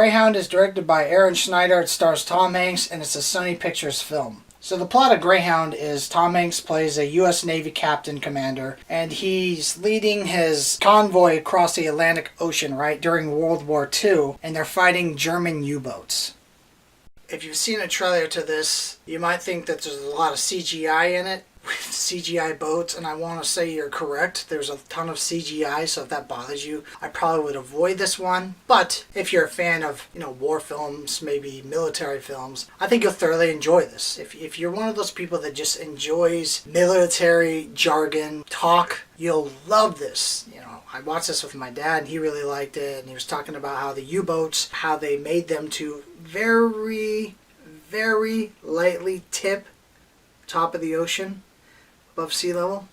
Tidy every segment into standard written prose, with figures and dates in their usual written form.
Greyhound is directed by Schneider. It stars Tom Hanks, and it's a Sony Pictures film. So the plot of Greyhound is Tom Hanks plays a U.S. Navy captain commander, and he's leading his convoy across the Atlantic Ocean, right, during World War II, and they're fighting German U-boats. If you've seen a trailer to this, you might think that there's a lot of CGI in it, with CGI boats, and I want to say you're correct. There's a ton of CGI, so if that bothers you, I probably would avoid this one. But if you're a fan of, war films, maybe military films, I think you'll thoroughly enjoy this. If you're one of those people that just enjoys military jargon talk, you'll love this. I watched this with my dad, and he really liked it, and he was talking about how the U-boats, how they made them to very, very lightly tip top of the ocean above sea level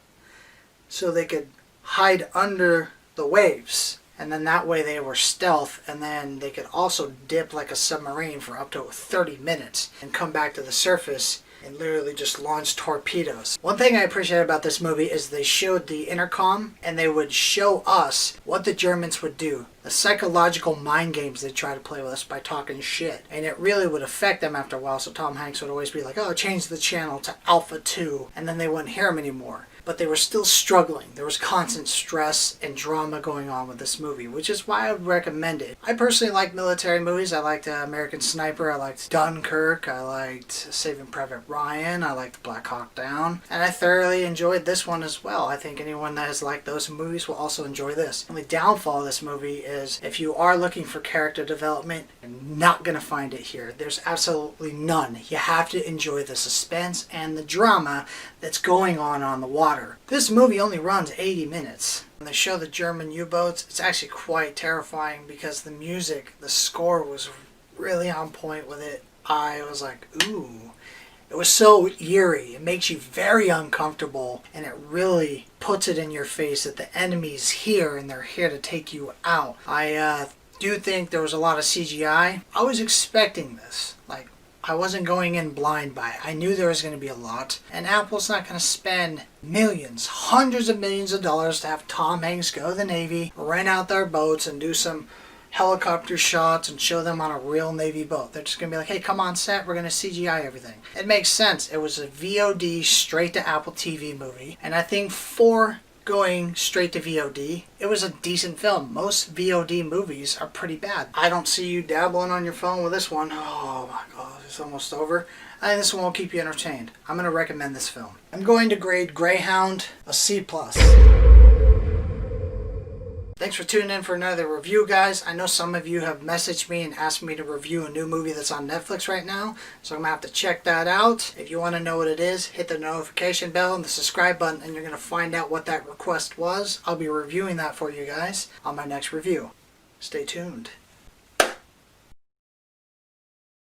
so they could hide under the waves, and then that way they were stealth, and then they could also dip like a submarine for up to 30 minutes and come back to the surface and literally just launch torpedoes. One thing I appreciate about this movie is they showed the intercom, and they would show us what the Germans would do. The psychological mind games they try to play with us by talking shit. And it really would affect them after a while, so Tom Hanks would always be like, oh, change the channel to Alpha 2, and then they wouldn't hear him anymore. But they were still struggling. There was constant stress and drama going on with this movie, which is why I would recommend it. I personally like military movies. I liked American Sniper, I liked Dunkirk, I liked Saving Private Ryan, I liked Black Hawk Down, and I thoroughly enjoyed this one as well. I think anyone that has liked those movies will also enjoy this. The only downfall of this movie is if you are looking for character development, you're not going to find it here. There's absolutely none. You have to enjoy the suspense and the drama that's going on the water. This movie only runs 80 minutes. When they show the German U-boats, it's actually quite terrifying because the music, the score was really on point with it. I was like, ooh. It was so eerie. It makes you very uncomfortable, and it really puts it in your face that the enemy's here and they're here to take you out. I do think there was a lot of CGI. I was expecting this. I wasn't going in blind by it. I knew there was going to be a lot. And Apple's not going to spend millions, hundreds of millions of dollars to have Tom Hanks go to the Navy, rent out their boats, and do some helicopter shots and show them on a real Navy boat. They're just going to be like, hey, come on set, we're going to CGI everything. It makes sense. It was a VOD straight to Apple TV movie. And I think for going straight to VOD, it was a decent film. Most VOD movies are pretty bad. I don't see you dabbling on your phone with this one. Oh my god, it's almost over. I think this one will keep you entertained. I'm going to recommend this film. I'm going to grade Greyhound a C+. Thanks for tuning in for another review, guys. I know some of you have messaged me and asked me to review a new movie that's on Netflix right now, so I'm going to have to check that out. If you want to know what it is, hit the notification bell and the subscribe button, and you're going to find out what that request was. I'll be reviewing that for you guys on my next review. Stay tuned.